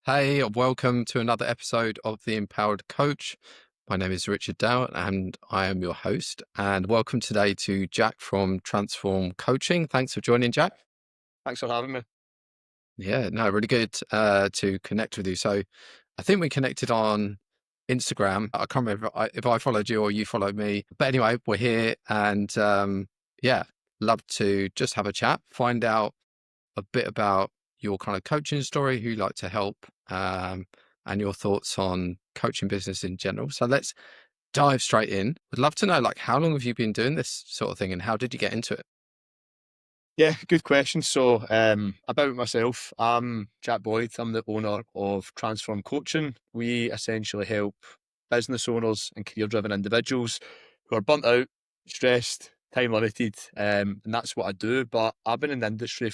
Hey, welcome to another episode of The Empowered Coach. My name is Richard Dow and I am your host. And welcome today to Jack from Transform Coaching. Thanks for joining, Jack. Thanks for having me. Yeah, no, really good to connect with you. So I think we connected on Instagram. I can't remember if I followed you or you followed me. But anyway, we're here and yeah, love to just have a chat, find out a bit about your kind of coaching story, who you like to help, and your thoughts on coaching business in general. So let's dive straight in. I'd love to know, like, how long have you been doing this sort of thing, and how did you get into it? Yeah, good question. About myself, I'm Jack Boyd. I'm the owner of Transform Coaching. We essentially help business owners and career-driven individuals who are burnt out, stressed, time limited, and that's what I do. But I've been in the industry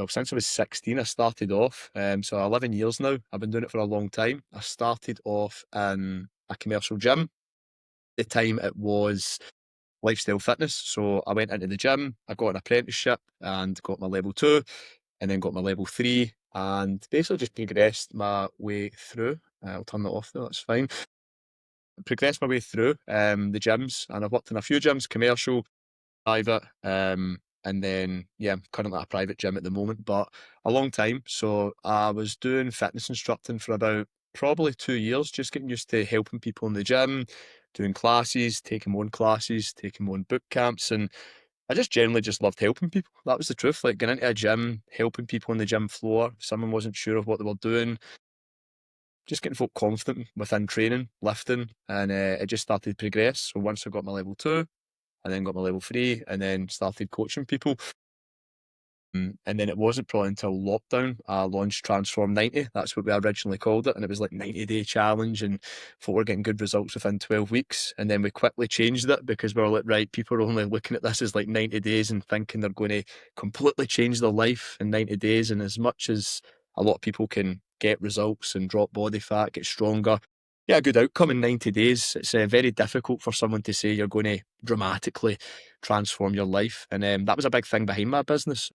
since I was 16. I started off, so 11 years now. I've been doing it for a long time. I started off in a commercial gym. At the time, it was lifestyle fitness. So I went into the gym, I got an apprenticeship and got my level two, and then got my level three, and basically just progressed my way through. I'll turn that off though, that's fine. Progressed my way through the gyms, and I've worked in a few gyms, commercial, private, and then yeah, I'm currently at a private gym at the moment, but a long time. So I was doing fitness instructing for about probably 2 years, just getting used to helping people in the gym, doing classes, taking my own classes, taking my own boot camps, and I just generally just loved helping people. That was the truth. Like getting into a gym, helping people on the gym floor. If someone wasn't sure of what they were doing, just getting folk confident within training, lifting, and it just started to progress. So once I got my level two, I then got my level three, and then started coaching people. And then it wasn't probably until lockdown I launched Transform 90. That's what we originally called it. And it was like 90-day challenge, and thought we are getting good results within 12 weeks. And then we quickly changed it because we were like, right, people are only looking at this as like 90 days and thinking they're going to completely change their life in 90 days. And as much as a lot of people can get results and drop body fat, get stronger, get a good outcome in 90 days, it's very difficult for someone to say you're going to dramatically transform your life. And that was a big thing behind my business,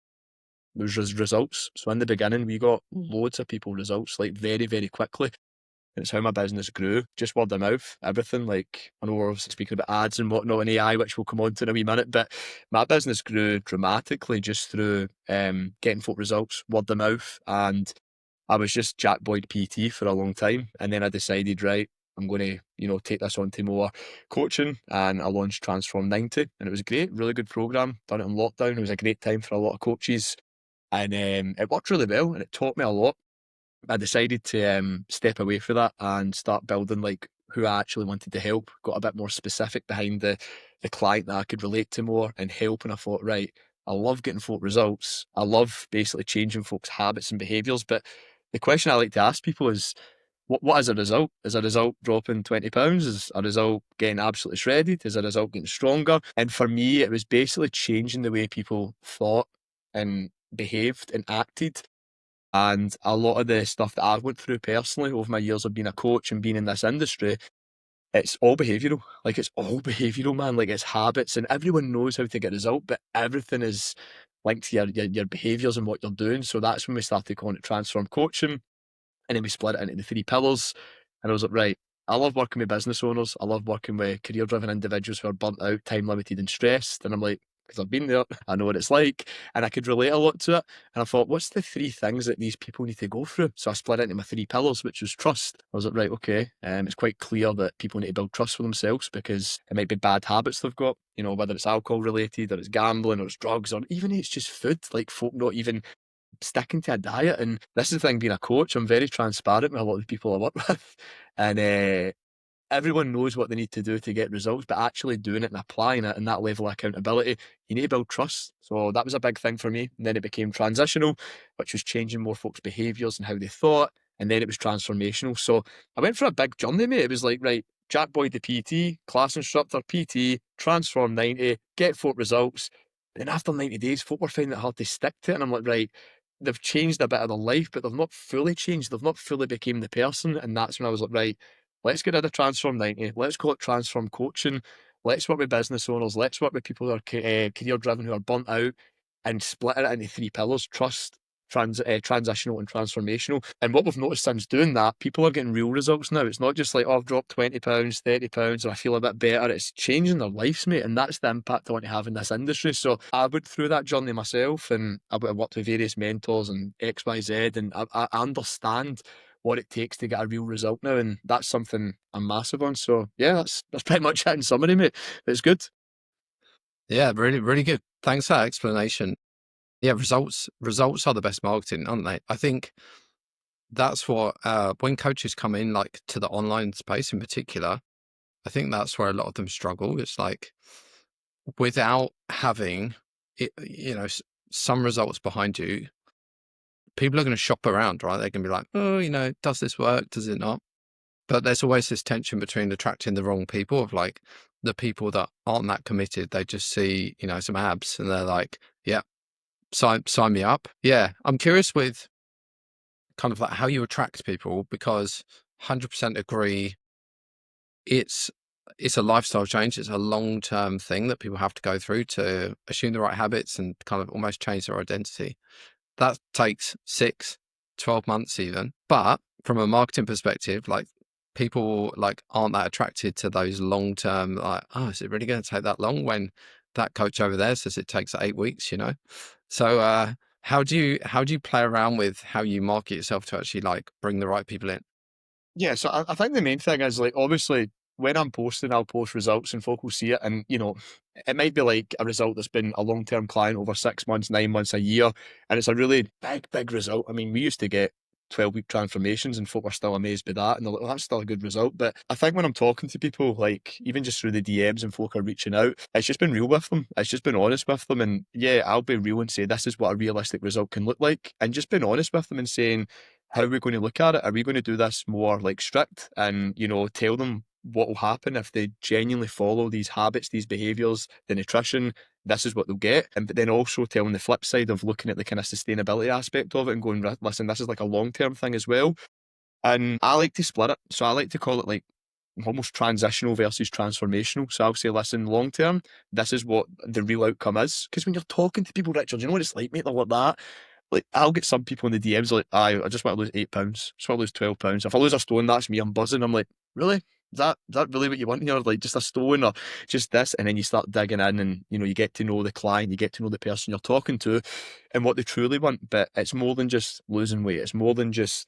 was results. So in the beginning, we got loads of people results like very, very quickly. And it's how my business grew, just word of mouth, everything. Like I know we're obviously speaking about ads and whatnot and AI, which we'll come on to in a wee minute, but my business grew dramatically just through getting folk results, word of mouth. And I was just Jack Boyd PT for a long time. And then I decided, right, I'm going to, take this on to more coaching, and I launched Transform 90, and it was great, really good program. Done it in lockdown. It was a great time for a lot of coaches, and it worked really well, and it taught me a lot. I decided to step away from that and start building like who I actually wanted to help. Got a bit more specific behind the client that I could relate to more and help. And I thought, right, I love getting folk results. I love basically changing folks' habits and behaviours. But the question I like to ask people is, what is a result? Is a result dropping 20 pounds? Is a result getting absolutely shredded? Is a result getting stronger? And for me, it was basically changing the way people thought and behaved and acted. And a lot of the stuff that I've went through personally over my years of being a coach and being in this industry, it's all behavioural. Like it's all behavioural, man. Like it's habits, and everyone knows how to get a result, but everything is linked to your behaviours and what you're doing. So that's when we started calling it Transform Coaching. And then we split it into the three pillars. And I was like, right, I love working with business owners. I love working with career driven individuals who are burnt out, time limited, and stressed. And I'm like, because I've been there, I know what it's like, and I could relate a lot to it. And I thought, what's the three things that these people need to go through? So I split it into my three pillars, which was trust. I was like, right, okay. It's quite clear that people need to build trust for themselves because it might be bad habits they've got, whether it's alcohol related or it's gambling or it's drugs or even it's just food, like folk not even sticking to a diet. And this is the thing, being a coach, I'm very transparent with a lot of the people I work with. And everyone knows what they need to do to get results, but actually doing it and applying it and that level of accountability, you need to build trust. So that was a big thing for me. And then it became transitional, which was changing more folks' behaviours and how they thought. And then it was transformational. So I went for a big journey, mate. It was like, right, Jack Boyd, the PT, class instructor, PT, transform 90, get folk results. Then after 90 days, folk were finding it hard to stick to it. And I'm like, right, they've changed a bit of their life, but they've not fully changed. They've not fully became the person. And that's when I was like, right, let's get rid of Transform 90. Let's call it Transform Coaching. Let's work with business owners. Let's work with people who are career driven, who are burnt out, and split it into three pillars: trust, transitional and transformational. And what we've noticed since doing that, people are getting real results now. It's not just like, oh, I've dropped £20, £30, and I feel a bit better. It's changing their lives, mate. And that's the impact I want to have in this industry. So I went through that journey myself, and I worked with various mentors and XYZ, and I understand what it takes to get a real result now. And that's something I'm massive on. So yeah, that's pretty much it in summary, mate. It's good. Yeah, really, really good. Thanks for that explanation. Yeah, results are the best marketing, aren't they? I think that's what when coaches come in, like to the online space in particular, I think that's where a lot of them struggle. It's like without having it, some results behind you, people are going to shop around, right? They're going to be like, oh, does this work? Does it not? But there's always this tension between attracting the wrong people, of like the people that aren't that committed. They just see, some abs and they're like, yeah, sign me up. Yeah. I'm curious with kind of like how you attract people, because 100% agree it's a lifestyle change. It's a long-term thing that people have to go through to assume the right habits and kind of almost change their identity. That takes 6-12 months even. But from a marketing perspective, like people like aren't that attracted to those long-term, like, oh, is it really going to take that long when that coach over there says it takes 8 weeks? So how do you play around with how you market yourself to actually like bring the right people in? Yeah, so I think the main thing is like obviously when I'm posting, I'll post results and folk will see it. And it might be like a result that's been a long-term client over 6 months, 9 months, a year, and it's a really big, big result. I mean, we used to get 12-week transformations and folk were still amazed by that. And they're like, well, that's still a good result. But I think when I'm talking to people, like even just through the DMs and folk are reaching out, it's just been real with them. It's just been honest with them. And yeah, I'll be real and say this is what a realistic result can look like. And just being honest with them and saying, how are we going to look at it? Are we going to do this more like strict and, tell them what will happen if they genuinely follow these habits, these behaviors, the nutrition, this is what they'll get. And but then also telling the flip side of looking at the kind of sustainability aspect of it and going, listen, this is like a long-term thing as well. And I like to split it. So I like to call it like almost transitional versus transformational. So I'll say, listen, long term, this is what the real outcome is. Because when you're talking to people, Richard, you know what it's like, mate? They're like that. Like, I'll get some people in the DMs like, I just want to lose £8. Just want to lose £12. If I lose a stone, that's me. I'm buzzing. I'm like, really? Is that really what you want here? Like just a stone or just this? And then you start digging in and, you get to know the client, you get to know the person you're talking to and what they truly want. But it's more than just losing weight. It's more than just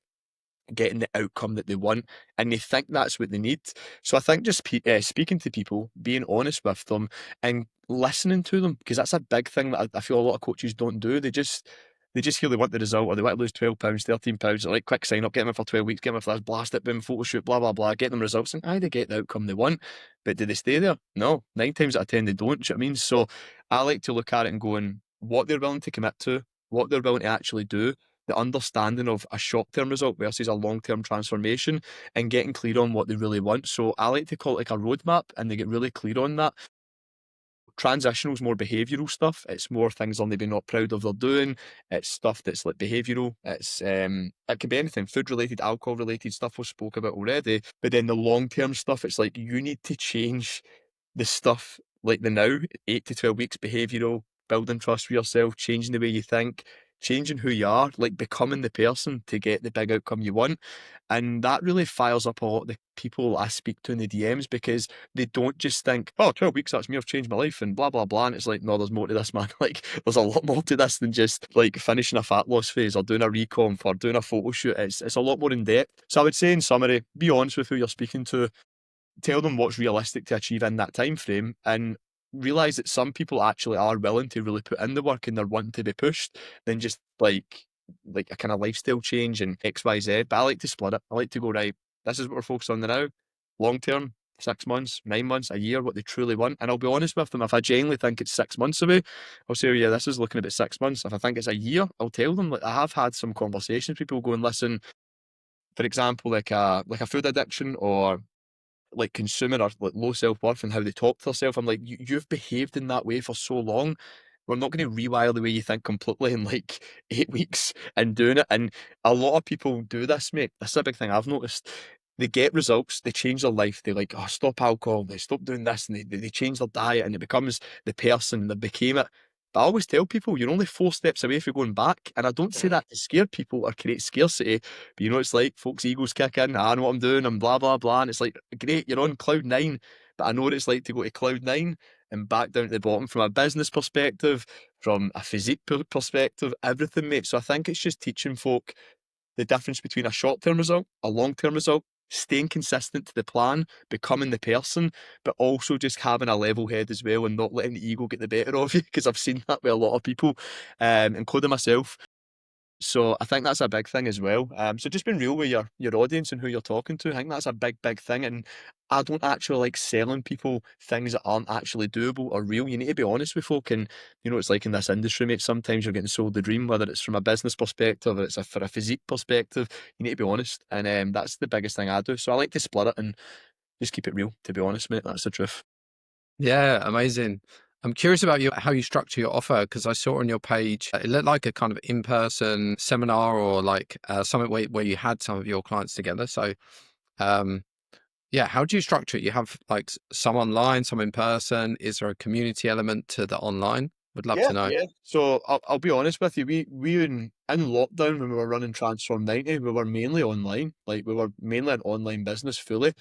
getting the outcome that they want, and they think that's what they need. So I think just speaking to people, being honest with them, and listening to them, because that's a big thing that I feel a lot of coaches don't do. They just hear they want the result, or they want to lose £12, £13. They're like, quick sign up, get them in for 12 weeks, get them in for this, blast it, boom, photo shoot, blah blah blah, get them results, and they get the outcome they want. But do they stay there? No, 9 times out of 10 they don't. Do you know what I mean? So I like to look at it and going, what they're willing to commit to, what they're willing to actually do, the understanding of a short-term result versus a long-term transformation, and getting clear on what they really want. So I like to call it like a roadmap, and they get really clear on that. Transitional is more behavioural stuff. It's more things they're maybe not proud of they're doing. It's stuff that's like behavioural. It could be anything, food related, alcohol related stuff we spoke about already. But then the long term stuff, it's like you need to change the stuff like the now, 8 to 12 weeks, behavioural, building trust for yourself, changing the way you think, changing who you are, like becoming the person to get the big outcome you want. And that really fires up a lot of the people I speak to in the DMs, because they don't just think, oh, 12 weeks, that's me, I've changed my life and blah, blah, blah. And it's like, no, there's more to this, man. Like, there's a lot more to this than just like finishing a fat loss phase or doing a recomp or doing a photo shoot. It's a lot more in depth. So I would say, in summary, be honest with who you're speaking to, tell them what's realistic to achieve in that time frame, and realize that some people actually are willing to really put in the work and they're wanting to be pushed than just like a kind of lifestyle change and XYZ. But I like to split it. I like to go, right, this is what we're focused on now, long term, 6 months, 9 months, a year, what they truly want. And I'll be honest with them. If I genuinely think it's 6 months away, I'll say, oh, yeah, this is looking about 6 months. If I think it's a year, I'll tell them. Like, I have had some conversations with people going, listen, for example, like a food addiction or like consumer or like low self-worth and how they talk to themselves. I'm like, you've behaved in that way for so long. We're not going to rewire the way you think completely in like 8 weeks and doing it. And a lot of people do this, mate. That's a big thing I've noticed. They get results, they change their life. They like, oh, stop alcohol, they stop doing this, and they change their diet, and it becomes the person that became it. But I always tell people you're only 4 steps away from going back. And I don't say that to scare people or create scarcity, but you know, it's like folks' egos kick in. I know what I'm doing, I'm blah, blah, blah. And it's like, great, you're on cloud nine, but I know what it's like to go to cloud nine and back down to the bottom from a business perspective, from a physique perspective, everything, mate. So I think it's just teaching folk the difference between a short term result, a long term result, staying consistent to the plan, becoming the person, but also just having a level head as well and not letting the ego get the better of you. Because I've seen that with a lot of people, including myself. So I think that's a big thing as well. So just being real with your audience and who you're talking to, I think that's a big thing. And I don't actually like selling people things that aren't actually doable or real. You need to be honest with folk, and you know it's like in this industry, mate. Sometimes you're getting sold the dream, whether it's from a business perspective or it's for a physique perspective. You need to be honest, and that's the biggest thing I do. So I like to split it and just keep it real. To be honest, mate, that's the truth. Yeah, amazing. I'm curious about how you structure your offer because I saw on your page it looked like a kind of in-person seminar or like something where you had some of your clients together. So, um, yeah, how do you structure it? You have like some online, some in person. Is there a community element to the online? Would love Yeah, to know. yeah. So I'll be honest with you. We in lockdown when we were running Transform 90, we were mainly online. Like we were mainly an online business fully.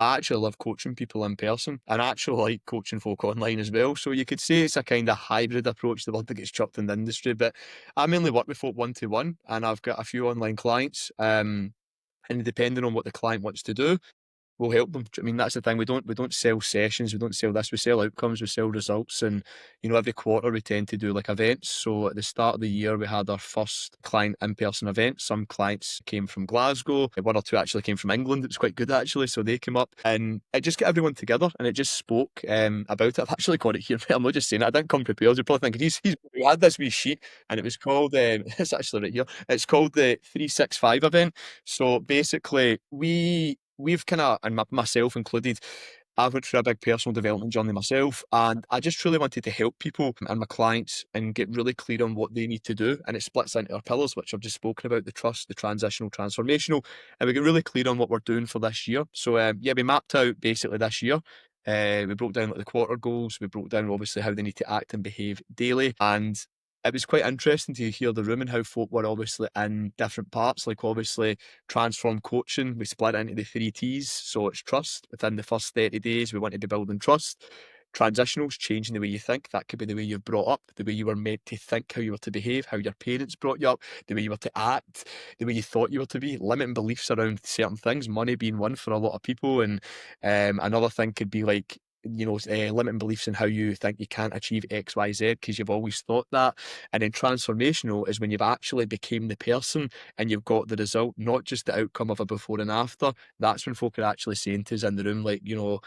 I actually love coaching people in person and I actually like coaching folk online as well. So you could say it's a kind of hybrid approach, the word that gets chucked in the industry. But I mainly work with folk one to one and I've got a few online clients. And depending on what the client wants to do, we'll help them. I mean, that's the thing. We don't sell sessions. We don't sell this. We sell outcomes. We sell results. And you know, every quarter we tend to do like events. So at the start of the year, we had our first client in-person event. Some clients came from Glasgow. One or two actually came from England. It was quite good actually. So they came up and it just got everyone together and it just spoke about it. I've actually got it here. I'm not just saying it. I didn't come prepared. You're probably thinking we had this wee sheet and it was called. It's actually right here. It's called the 365 event. So basically, we've kind of, and myself included, I went through a big personal development journey myself, and I just truly wanted to help people and my clients and get really clear on what they need to do. And it splits into our pillars, which I've just spoken about: the trust, the transitional, transformational, and we get really clear on what we're doing for this year. So yeah, we mapped out basically this year. We broke down like the quarter goals. We broke down obviously how they need to act and behave daily, and it was quite interesting to hear the room and how folk were obviously in different parts. Like obviously Transform coaching, we split it into the 3 T's. So it's trust. Within the first 30 days, we want to be building trust. Transitionals, changing the way you think. That could be the way you're brought up, the way you were made to think, how you were to behave, how your parents brought you up, the way you were to act, the way you thought you were to be, limiting beliefs around certain things, money being one for a lot of people. And another thing could be like, you know, limiting beliefs in how you think you can't achieve X, Y, Z because you've always thought that. And then transformational is when you've actually became the person and you've got the result, not just the outcome of a before and after. That's when folk are actually saying to us in the room, like, you know,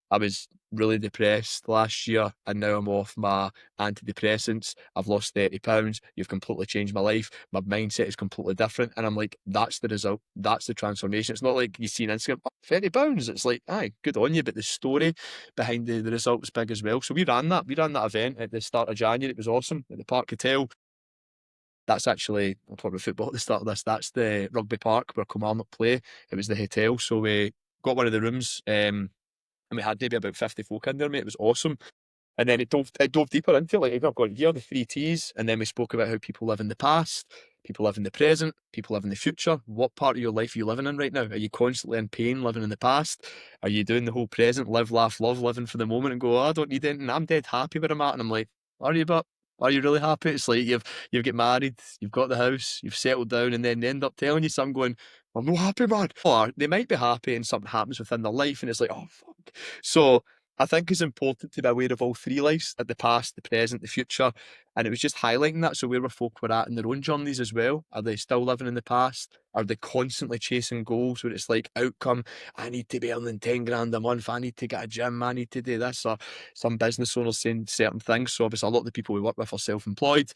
I was really depressed last year and now I'm off my antidepressants. I've lost 30 pounds. You've completely changed my life. My mindset is completely different. And I'm like, that's the result. That's the transformation. It's not like you see on Instagram, oh, 30 pounds. It's like, aye, good on you. But the story behind the result was big as well. So we ran that. We ran that event at the start of January. It was awesome at the Park Hotel. That's actually, I'll talk about football at the start of this. That's the rugby park where Kilmarnock play. It was the hotel. So we got one of the rooms. And we had maybe about 50 folk in there, mate. It was awesome. And then it dove deeper into it. Like I've got here the 3 T's, and then we spoke about how people live in the past, people live in the present, people live in the future. What part of your life are you living in right now? Are you constantly in pain, living in the past? Are you doing the whole present, live, laugh, love, living for the moment, and go, oh, I don't need anything. I'm dead happy where I'm at. And I'm like, are you? But are you really happy? It's like you've get married, you've got the house, you've settled down, and then they end up telling you something going, I'm not happy, man. Or they might be happy and something happens within their life, and it's like, oh fuck. So I think it's important to be aware of all three lives, at the past, the present, the future. And it was just highlighting that. So where were folk were at in their own journeys as well? Are they still living in the past? Are they constantly chasing goals where it's like outcome? I need to be earning 10 grand a month. I need to get a gym. I need to do this. Or some business owners saying certain things. So obviously a lot of the people we work with are self-employed.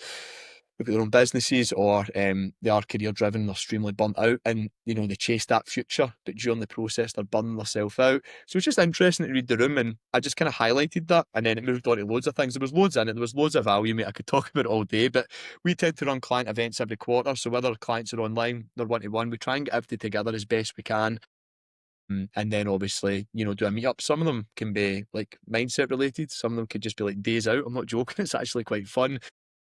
They've got their own businesses, or they are career driven, they're extremely burnt out, and you know they chase that future, but during the process they're burning themselves out. So it's just interesting to read the room, and I just kind of highlighted that, and then it moved on to loads of things. There was loads in it, there was loads of value, mate. I could talk about it all day, but we tend to run client events every quarter. So whether clients are online, they're one to one, we try and get everything together as best we can. And then obviously, do a meetup. Some of them can be like mindset related. Some of them could just be like days out. I'm not joking. It's actually quite fun.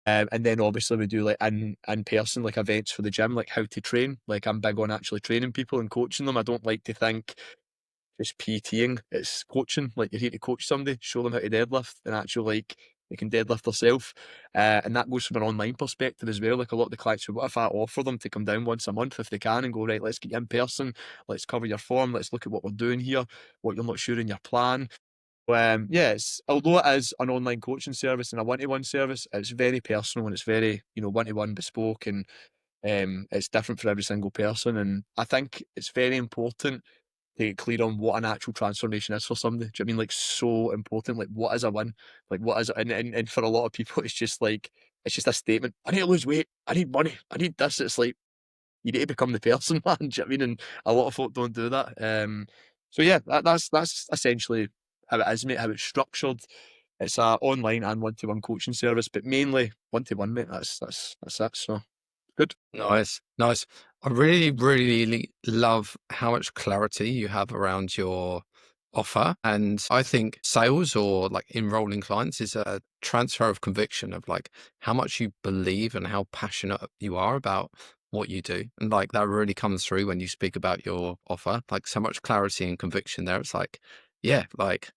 And then obviously we do like in person like events for the gym, like how to train. Like I'm big on actually training people and coaching them. I don't like to think just PTing. It's coaching. Like you're here to coach somebody, show them how to deadlift, and actually like they can deadlift themselves. And that goes from an online perspective as well. Like a lot of the clients, what if I offer them to come down once a month if they can and go, right, let's get you in person, let's cover your form, let's look at what we're doing here, what you're not sure in your plan. Yeah, although it is an online coaching service and a one-to-one service, it's very personal and it's very, one-to-one bespoke, and it's different for every single person. And I think it's very important to get clear on what an actual transformation is for somebody. Do you know what I mean? Like so important. Like what is a win? Like what is it? And for a lot of people, it's just like it's just a statement. I need to lose weight. I need money. I need this. It's like you need to become the person, man. Do you know what I mean? And a lot of folk don't do that. So yeah, that's essentially how it is, mate. How it's structured. It's a online and one-to-one coaching service, but mainly one-to-one, mate. That's it. So good. Nice, nice. I really, really love how much clarity you have around your offer. And I think sales or like enrolling clients is a transfer of conviction of like how much you believe and how passionate you are about what you do. And like that really comes through when you speak about your offer, like so much clarity and conviction there. It's like, yeah, like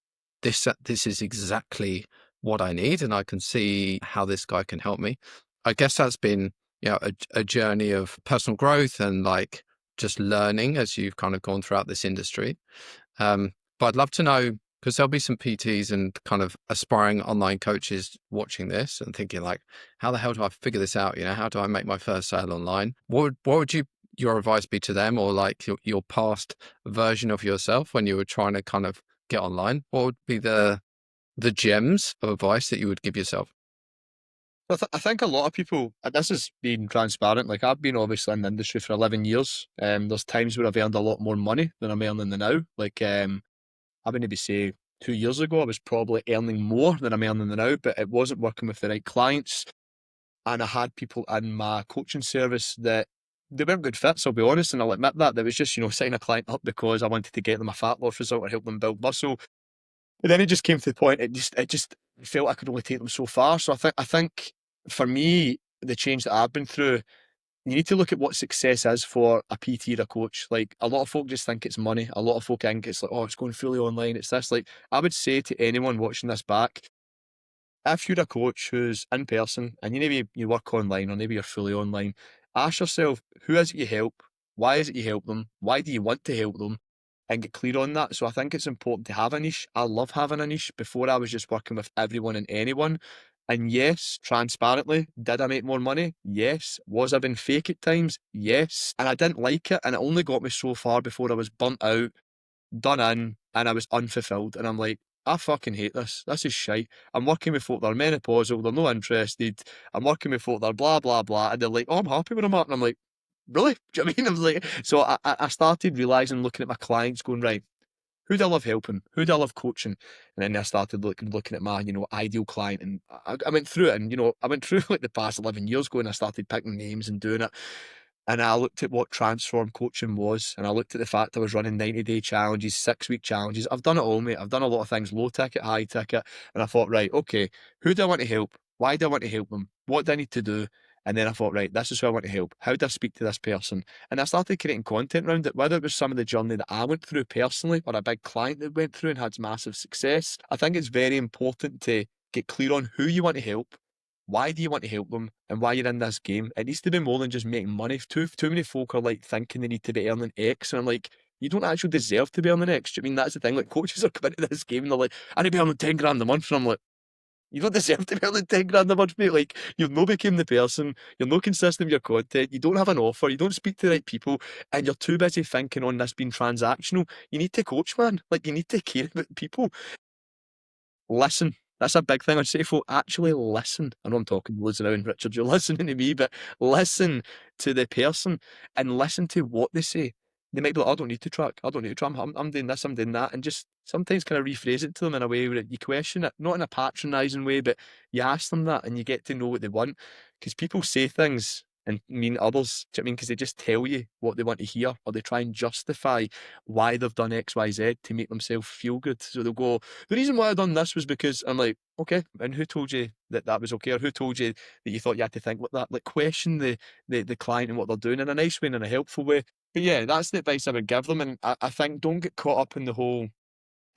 this is exactly what I need. And I can see how this guy can help me. I guess that's been a journey of personal growth and like just learning as you've kind of gone throughout this industry. But I'd love to know, because there'll be some PTs and kind of aspiring online coaches watching this and thinking like, how the hell do I figure this out? How do I make my first sale online? What would your advice be to them, or like your past version of yourself when you were trying to kind of get online? What would be the gems of advice that you would give yourself? I think a lot of people, this is being transparent. Like I've been obviously in the industry for 11 years. There's times where I've earned a lot more money than I'm earning now. Like I would maybe say 2 years ago, I was probably earning more than I'm earning now, but it wasn't working with the right clients. And I had people in my coaching service that they weren't good fits, I'll be honest, and I'll admit that. There was just, signing a client up because I wanted to get them a fat loss result or help them build muscle. But then it just came to the point, it just felt I could only take them so far. So I think for me, the change that I've been through, you need to look at what success is for a PT or a coach. Like a lot of folk just think it's money. A lot of folk think it's like, oh, it's going fully online. It's this. Like I would say to anyone watching this back, if you're a coach who's in person and maybe you work online or maybe you're fully online, ask yourself, who is it you help? Why is it you help them? Why do you want to help them? And get clear on that. So I think it's important to have a niche. I love having a niche. Before I was just working with everyone and anyone. And yes, transparently, did I make more money? Yes. Was I being fake at times? Yes. And I didn't like it. And it only got me so far before I was burnt out, done in, and I was unfulfilled. And I'm like, I fucking hate this. This is shite. I'm working with folk that are menopausal, they're not interested. I'm working with folk that are blah, blah, blah. And they're like, oh, I'm happy when I'm at. And I'm like, really? Do you know what I mean? I was like, so I started realizing, looking at my clients, going, right, who do I love helping? Who do I love coaching? And then I started looking at my, ideal client. And I went through it, and, I went through like the past 11 years ago, and I started picking names and doing it. And I looked at what transform coaching was, and I looked at the fact I was running 90-day challenges, 6-week challenges. I've done it all, mate. I've done a lot of things, low ticket, high ticket. And I thought, right, okay, who do I want to help? Why do I want to help them? What do I need to do? And then I thought, right, this is who I want to help. How do I speak to this person? And I started creating content around it, whether it was some of the journey that I went through personally or a big client that went through and had massive success. I think it's very important to get clear on who you want to help, why do you want to help them, and why you're in this game. It needs to be more than just making money. Too many folk are like thinking they need to be earning X, and I'm like, you don't actually deserve to be earning X. Do you know what I mean, that's the thing? Like coaches are coming into this game and they're like, I need to be earning 10 grand a month, and I'm like, you don't deserve to be earning 10 grand a month, mate. Like, you've not become the person, you're not consistent with your content, you don't have an offer, you don't speak to the right people, and you're too busy thinking on this being transactional. You need to coach, man. Like, you need to care about people. Listen. That's a big thing I'd say, folk. Actually listen. I know I'm talking loads around, Richard. You're listening to me, but listen to the person and listen to what they say. They might be like, I don't need to track. I don't need to track. I'm doing this, I'm doing that. And just sometimes kind of rephrase it to them in a way where you question it, not in a patronising way, but you ask them that and you get to know what they want. Because people say things and mean others. Do you know what I mean? Because they just tell you what they want to hear, or they try and justify why they've done X, Y, Z to make themselves feel good. So they'll go, the reason why I done this was because I'm like, okay, and who told you that that was okay, or who told you that you thought you had to think like that? Like question the client and what they're doing in a nice way and in a helpful way. But yeah, that's the advice I would give them, and I think don't get caught up in the whole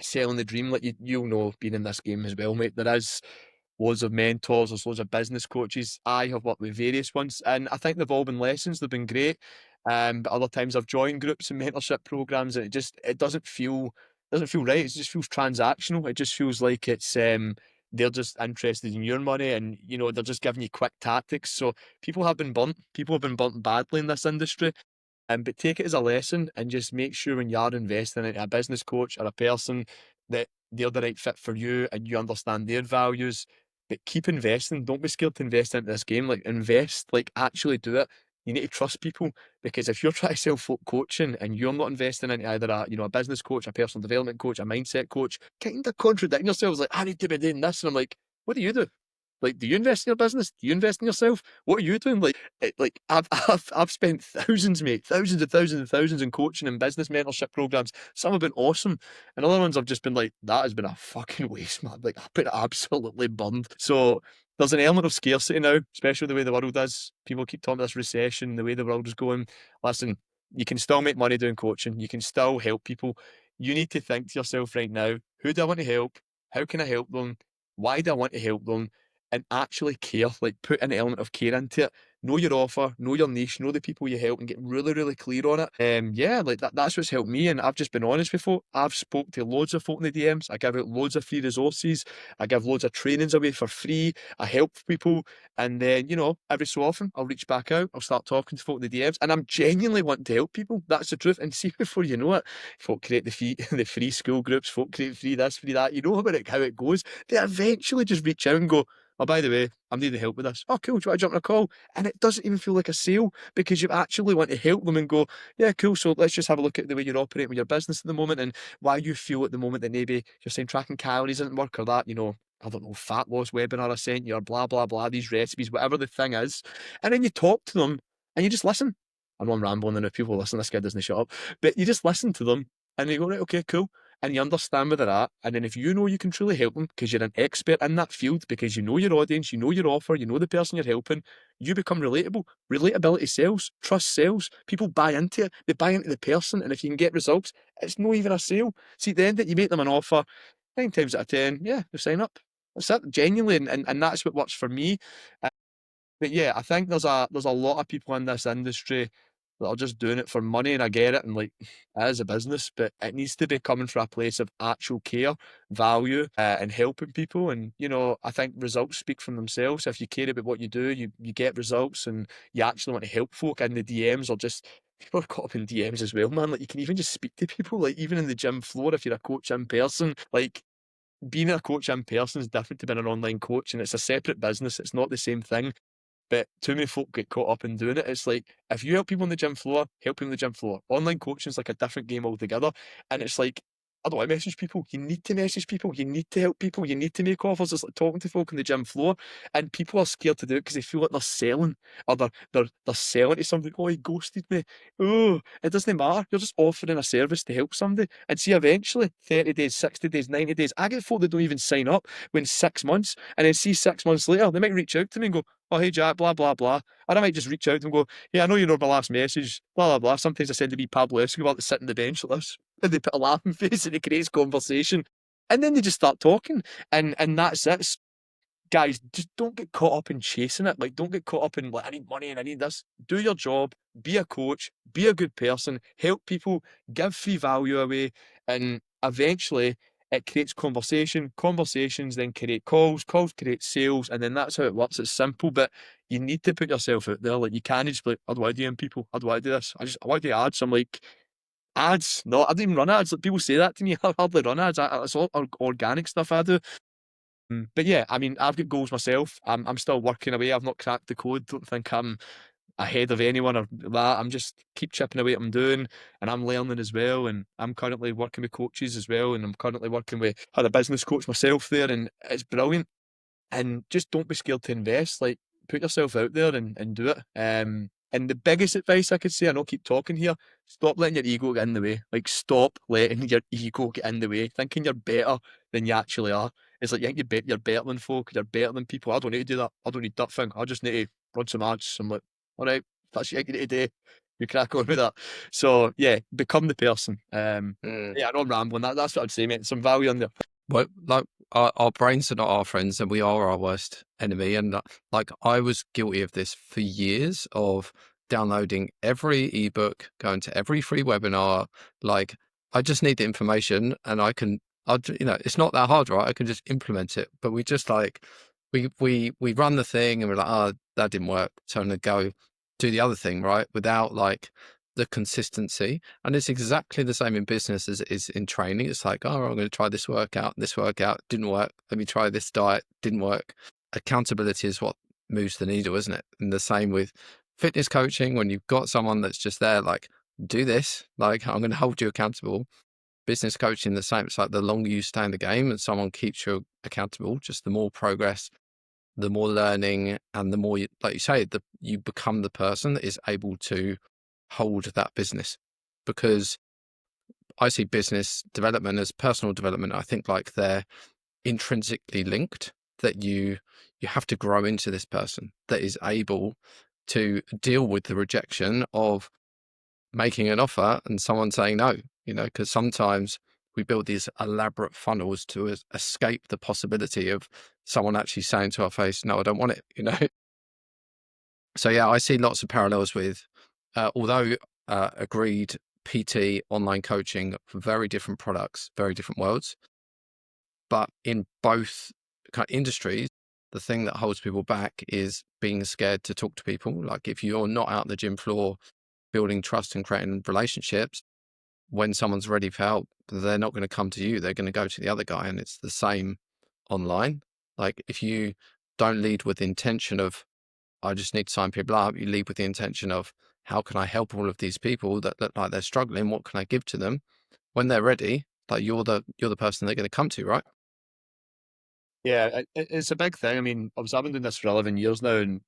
selling the dream. Like you'll know, being in this game as well, mate. There is loads of mentors, there's loads of business coaches. I have worked with various ones, and I think they've all been lessons. They've been great. But other times I've joined groups and mentorship programs, and it doesn't feel right. It just feels transactional. It just feels like it's they're just interested in your money, and they're just giving you quick tactics. So people have been burnt. People have been burnt badly in this industry. But take it as a lesson and just make sure when you are investing in a business coach or a person that they're the right fit for you and you understand their values. But keep investing. Don't be scared to invest into this game. Like invest, like actually do it. You need to trust people, because if you're trying to sell folk coaching and you're not investing into either a business coach, a personal development coach, a mindset coach, kind of contradicting yourselves. Like, I need to be doing this, and I'm like, what do you do? Like, do you invest in your business? Do you invest in yourself? What are you doing? Like I've spent thousands, mate, thousands and thousands and thousands in coaching and business mentorship programs. Some have been awesome, and other ones I've just been like, that has been a fucking waste, man. Like I've been absolutely burned. So there's an element of scarcity now, especially the way the world is. People keep talking about this recession, the way the world is going. Listen, you can still make money doing coaching. You can still help people. You need to think to yourself right now, who do I want to help? How can I help them? Why do I want to help them? And actually care, like put an element of care into it. Know your offer, know your niche, know the people you help, and get really, really clear on it. Yeah, like that's what's helped me. And I've just been honest with folk. I've spoke to loads of folk in the DMs. I give out loads of free resources. I give loads of trainings away for free. I help people. And then, every so often I'll reach back out. I'll start talking to folk in the DMs. And I'm genuinely wanting to help people. That's the truth. And see, before you know it, folk create the free the free school groups, folk create free this, free that. You know how it goes. They eventually just reach out and go, oh, by the way, I'm needing help with this. Oh, cool. Do you want to jump on a call? And it doesn't even feel like a sale, because you actually want to help them and go, yeah, cool. So let's just have a look at the way you're operating with your business at the moment, and why you feel at the moment that maybe you're saying tracking calories doesn't work, or that, I don't know, fat loss webinar I sent you, or blah, blah, blah, these recipes, whatever the thing is. And then you talk to them and you just listen. I know I'm rambling, and if people listen, this guy doesn't shut up. But you just listen to them and you go, right, okay, cool, and you understand where they're at. And then if you know you can truly help them because you're an expert in that field, because you know your audience, you know your offer, you know the person you're helping, you become relatable. Relatability sells, trust sells. People buy into it, they buy into the person. And if you can get results, it's not even a sale. See, at the end that you make them an offer, 9 times out of 10, yeah, they sign up. That's it, genuinely. And that's what works for me. But yeah, I think there's a lot of people in this industry that are just doing it for money, and I get it, and like it is a business, but it needs to be coming from a place of actual care, value, and helping people. And I think results speak for themselves. If you care about what you do, you get results, and you actually want to help folk. And the DMs are just, people are caught up in DMs as well, man. Like you can even just speak to people, like even in the gym floor, if you're a coach in person, like being a coach in person is different to being an online coach, and it's a separate business. It's not the same thing. But too many folk get caught up in doing it. It's like, if you help people on the gym floor, help people on the gym floor. Online coaching is like a different game altogether. And it's like, I don't want to message people. You need to message people. You need to help people. You need to make offers. It's like talking to folk on the gym floor. And people are scared to do it because they feel like they're selling, or they're selling to somebody. Oh, he ghosted me. Oh, it doesn't matter. You're just offering a service to help somebody. And see, eventually, 30 days, 60 days, 90 days, I get folk that don't even sign up when 6 months. And then see 6 months later, they might reach out to me and go, oh, hey, Jack, blah, blah, blah. And I might just reach out and go, yeah, I know you know my last message, blah, blah, blah. Sometimes I send to be Pablo Escobar to sit on the bench like this, and they put a laughing face and it creates conversation. And then they just start talking. And that's it. Guys, just don't get caught up in chasing it. Like, don't get caught up in, like, I need money and I need this. Do your job, be a coach, be a good person, help people, give free value away, and eventually it creates conversation. Conversations then create calls, calls create sales, and then that's how it works. It's simple, but you need to put yourself out there. Like, you can't just be like, how do I DM people? How do I do this? I want to do ads. I'm like, ads? No, I don't even run ads. Like, people say that to me. I hardly run ads. It's all organic stuff I do. But yeah, I mean, I've got goals myself. I'm still working away. I've not cracked the code. Don't think I'm ahead of anyone or that. I'm just keep chipping away at what I'm doing, and I'm learning as well. And I'm currently working with coaches as well, and I'm currently working with had a business coach myself there, and it's brilliant. And just don't be scared to invest. Like, put yourself out there and do it. And the biggest advice I could say, I know I keep talking here, stop letting your ego get in the way. Like, stop letting your ego get in the way. Thinking you're better than you actually are. It's like you think you're better than folk, you're better than people. I don't need to do that. I don't need that thing. I just need to run some ads. I'm like, all right, that's what you need to do. You crack on with that. So yeah, become the person. Mm. Yeah, I know I'm rambling. That's what I'd say, mate. Some value in there. Well, like our brains are not our friends, and we are our worst enemy. And like I was guilty of this for years of downloading every ebook, going to every free webinar. Like I just need the information, and it's not that hard, right? I can just implement it. But we just like we run the thing, and we're like, oh, that didn't work. So I'm gonna go do the other thing, right? Without like the consistency. And it's exactly the same in business as it is in training. It's like, oh, I'm going to try this workout, didn't work. Let me try this diet, didn't work. Accountability is what moves the needle, isn't it? And the same with fitness coaching. When you've got someone that's just there, like, do this, like, I'm going to hold you accountable. Business coaching, the same. It's like the longer you stay in the game and someone keeps you accountable, just the more progress, the more learning, and the more, like you say, you become the person that is able to hold that business. Because I see business development as personal development. I think like they're intrinsically linked, that you have to grow into this person that is able to deal with the rejection of making an offer and someone saying no, because sometimes we build these elaborate funnels to escape the possibility of someone actually saying to our face, no, I don't want it. So yeah, I see lots of parallels with, although agreed, PT, online coaching, very different products, very different worlds. But in both kind of industries, the thing that holds people back is being scared to talk to people. Like if you're not out on the gym floor building trust and creating relationships, when someone's ready for help, they're not going to come to you. They're going to go to the other guy. And it's the same online. Like if you don't lead with the intention of, I just need to sign people up, you lead with the intention of, how can I help all of these people that look like they're struggling? What can I give to them? When they're ready, like you're the person they're going to come to, right? Yeah, it's a big thing. I mean, obviously, I've been doing this for 11 years now, and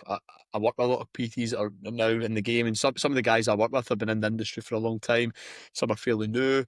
I, I work with a lot of PTs that are now in the game, and some of the guys I work with have been in the industry for a long time. Some are fairly new.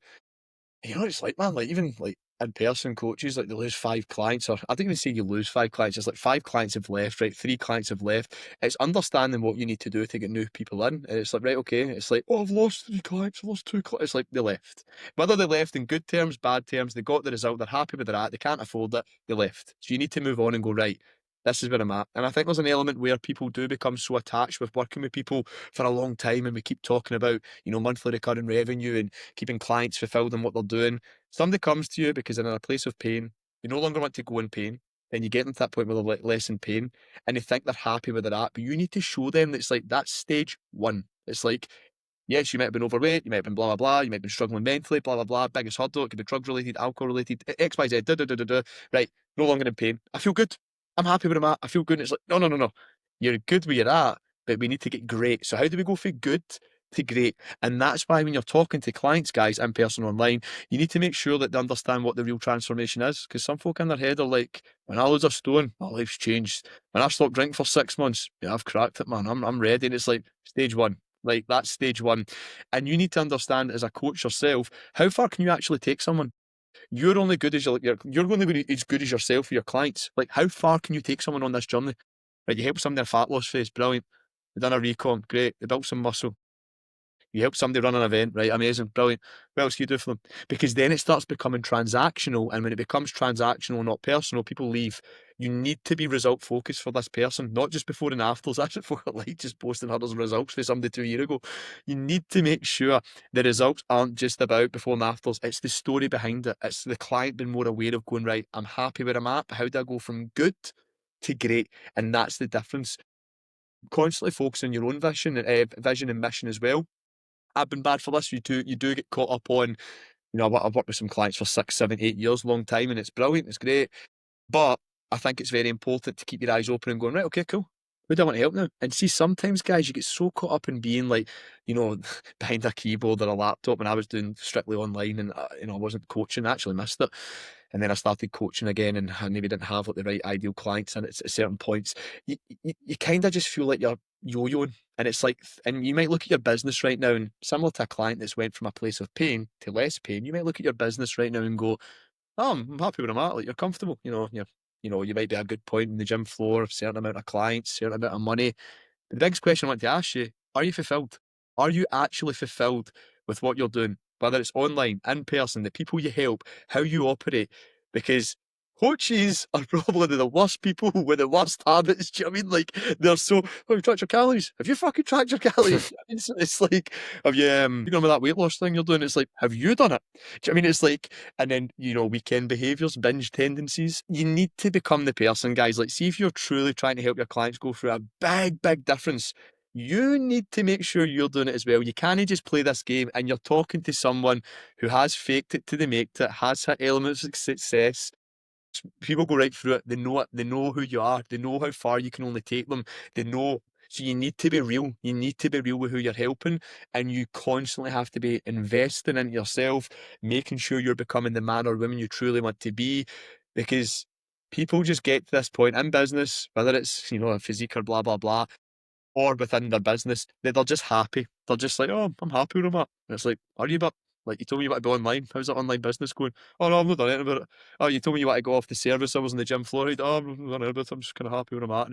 You know what it's like, man? Like, even like in-person coaches, like they lose five clients, or I don't even say you lose five clients, it's like five clients have left, right? Three clients have left. It's understanding what you need to do to get new people in. And it's like, right, okay. It's like, oh, I've lost three clients, I've lost two clients. It's like they left. Whether they left in good terms, bad terms, they got the result, they're happy with that, they can't afford it, they left. So you need to move on and go, right, this is where I'm at. And I think there's an element where people do become so attached with working with people for a long time, and we keep talking about, monthly recurring revenue and keeping clients fulfilled in what they're doing. Somebody comes to you because they're in a place of pain, you no longer want to go in pain, then you get them to that point where they're less in pain, and they think they're happy where they're at, but you need to show them that it's like, that's stage one. It's like, yes, you might have been overweight, you might have been blah, blah, blah, you might have been struggling mentally, blah, blah, blah, biggest hurdle, it could be drug related, alcohol related, X, Y, Z, da, da, da, da, da. Right, no longer in pain. I feel good. I'm happy where I'm at. I feel good. And it's like, no, no, no, no. You're good where you're at, but we need to get great. So how do we go from good to great? And that's why when you're talking to clients, guys, in person, online, you need to make sure that they understand what the real transformation is. Because some folk in their head are like, when I lose a stone, my life's changed. When I stopped drinking for 6 months, yeah, I've cracked it, man. I'm ready. And it's like stage one. Like that's stage one. And you need to understand as a coach yourself, how far can you actually take someone? You're only good as you're only going to be as good as yourself for your clients. Like, how far can you take someone on this journey? Right, you help somebody in a fat loss phase, brilliant. They done a recon, great. They built some muscle. You help somebody run an event, right? Amazing, brilliant. What else do you do for them? Because then it starts becoming transactional, and when it becomes transactional, not personal, people leave. You need to be result focused for this person, not just before and afters. That's what folk are like, just posting hurdles and results for somebody 2 years ago. You need to make sure the results aren't just about before and afters. It's the story behind it. It's the client being more aware of going, right, I'm happy where I'm at, but how do I go from good to great? And that's the difference. Constantly focus on your own vision and mission as well. I've been bad for this. You do get caught up on, I've worked with some clients for 6, 7, 8 years, long time, and it's brilliant, it's great. But I think it's very important to keep your eyes open and going, right, okay, cool. Who do I want to help now? And see, sometimes, guys, you get so caught up in being like, behind a keyboard or a laptop. When I was doing strictly online and, I wasn't coaching, I actually missed it. and then I started coaching again, and I maybe didn't have like the right ideal clients in at certain points. You kind of just feel like you're yo-yoing, and it's like, and you might look at your business right now, and similar to a client that's went from a place of pain to less pain, you might look at your business right now and go, oh, I'm happy where I'm at. Like, you're comfortable, you might be a good point in the gym floor, a certain amount of clients, certain amount of money. The biggest question I want to ask you, are you fulfilled? Are you actually fulfilled with what you're doing? Whether it's online, in person, the people you help, how you operate. Because coaches are probably the worst people with the worst habits. Do you know what I mean? Like, they're so, oh, you tracked your calories. Have you fucking tracked your calories? It's like, have you, with that weight loss thing you're doing? It's like, have you done it? Do you know what I mean? It's like, and then, weekend behaviors, binge tendencies. You need to become the person, guys. Like, see if you're truly trying to help your clients go through a big, big difference. You need to make sure you're doing it as well. You can't just play this game and you're talking to someone who has faked it till they make it, has hit elements of success. People go right through it. They know it. They know who you are. They know how far you can only take them. They know. So you need to be real. You need to be real with who you're helping, and you constantly have to be investing in yourself, making sure you're becoming the man or woman you truly want to be, because people just get to this point in business, whether it's a physique or blah blah blah, or within their business, they're just happy. They're just like, oh, I'm happy where I'm at. And it's like, are you? But like, you told me you want to be online. How's that online business going? Oh no, I've not done anything about it. Oh, you told me you want to go off the service. I was in the gym floor. Oh, I've not done anything about it. I'm just kind of happy where I'm at.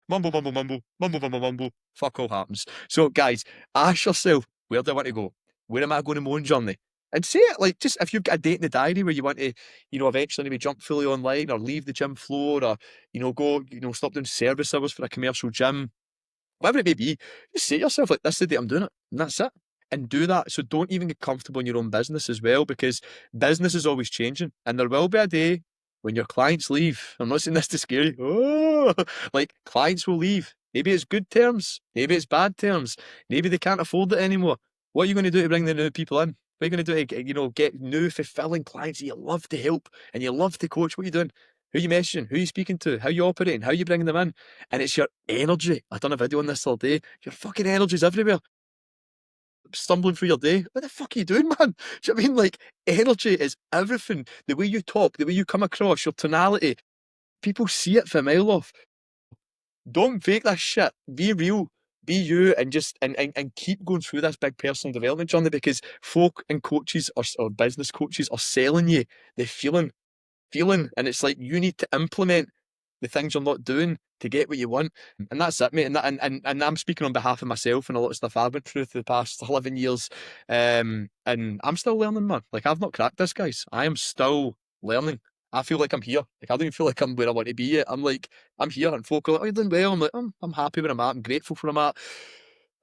Mumble, mumble, mumble, mumble, mumble, mumble. Fuck all happens. So, guys, ask yourself, where do I want to go? Where am I going on my own journey? And say it like, just if you've got a date in the diary where you want to, eventually maybe jump fully online or leave the gym floor, or go, stop doing service hours for a commercial gym, whatever it may be, just say to yourself, like, this is the day I'm doing it, and that's it. And do that. So don't even get comfortable in your own business as well, because business is always changing. And there will be a day when your clients leave. I'm not saying this to scare you. Oh, like, clients will leave. Maybe it's good terms, maybe it's bad terms, maybe they can't afford it anymore. What are you going to do to bring the new people in? What are you going to do to get new fulfilling clients that you love to help and you love to coach? What are you doing? Who are you messaging? Who are you speaking to? How are you operating? How are you bringing them in? And it's your energy. I've done a video on this all day. Your fucking energy's everywhere. Stumbling through your day. What the fuck are you doing, man? Do you know what I mean? Like, energy is everything. The way you talk, the way you come across, your tonality. People see it for a mile off. Don't fake this shit. Be real. Be you, and just and keep going through this big personal development journey, because folk and coaches or business coaches are selling you the feeling, and it's like, you need to implement the things you're not doing to get what you want. And that's it, mate. And I'm speaking on behalf of myself and a lot of stuff I've been through the past 11 years. And I'm still learning, man. Like, I've not cracked this, guys. I am still learning. I feel like I'm here. Like, I don't even feel like I'm where I want to be yet. I'm like, I'm here, and folk are like, oh, you're doing well. I'm like, I'm happy where I'm at. I'm grateful for where I'm at.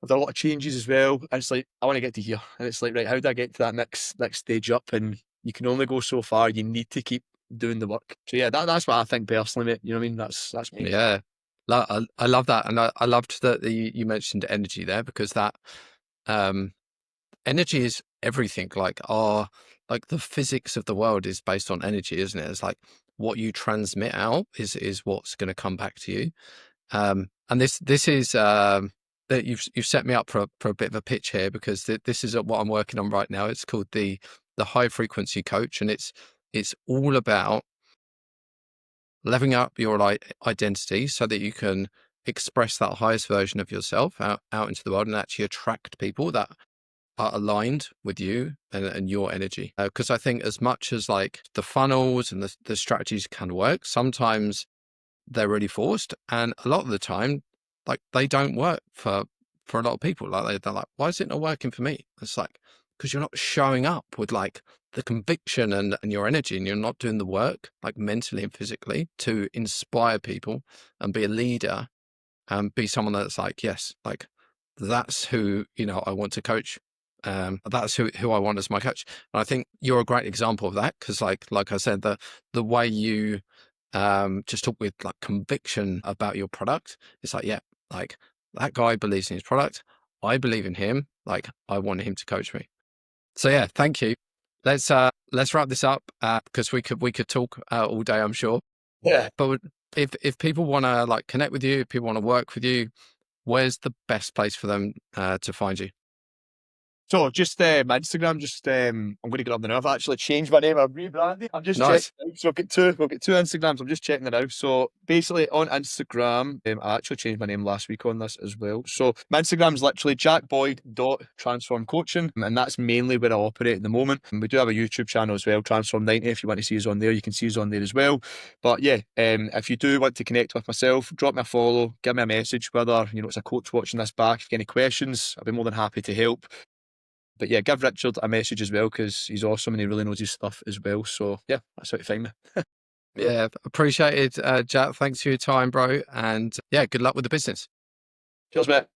I've done a lot of changes as well. And it's like, I want to get to here. And it's like, right, how do I get to that next stage up? And you can only go so far. You need to keep doing the work. So yeah, that's what I think personally, mate. You know what I mean? That's me. Yeah. I love that. And I loved that you mentioned energy there, because that energy is everything. Like the physics of the world is based on energy, isn't it? It's like what you transmit out is what's going to come back to you. And this is that you've set me up for a bit of a pitch here, because this is what I'm working on right now. It's called the high frequency coach, and it's all about leveling up your identity so that you can express that highest version of yourself out into the world, and actually attract people that are aligned with you and your energy. Because I think, as much as like the funnels and the strategies can work, sometimes they're really forced, and a lot of the time, like, they don't work for a lot of people. Like, they're like, why is it not working for me? It's like, because you're not showing up with like the conviction and your energy, and you're not doing the work, like, mentally and physically, to inspire people and be a leader, and be someone that's like, yes, like, that's who I want to coach. That's who I want as my coach. And I think you're a great example of that, because like I said, the way you just talk with like conviction about your product, it's like, yeah, like, that guy believes in his product, I believe in him, like, I want him to coach me. So yeah, thank you. Let's wrap this up, because we could talk all day, I'm sure. Yeah. But if people want to like connect with you, if people want to work with you, where's the best place for them to find you? So just my Instagram, I'm going to get up the now. I've actually changed my name. I've rebranded. I'm just Nice. checking. So I've got two Instagrams. I'm just checking it out. So basically on Instagram, I actually changed my name last week on this as well. So my Instagram's literally jackboyd.transformcoaching, and that's mainly where I operate at the moment. And we do have a YouTube channel as well, Transform 90. If you want to see us on there, you can see us on there as well. But yeah, if you do want to connect with myself, drop me a follow, give me a message, whether it's a coach watching this back. If you have any questions, I'll be more than happy to help. But yeah, give Richard a message as well, because he's awesome and he really knows his stuff as well. So yeah, that's how to find me. Yeah, appreciated, Jack. Thanks for your time, bro. And yeah, good luck with the business. Cheers, mate.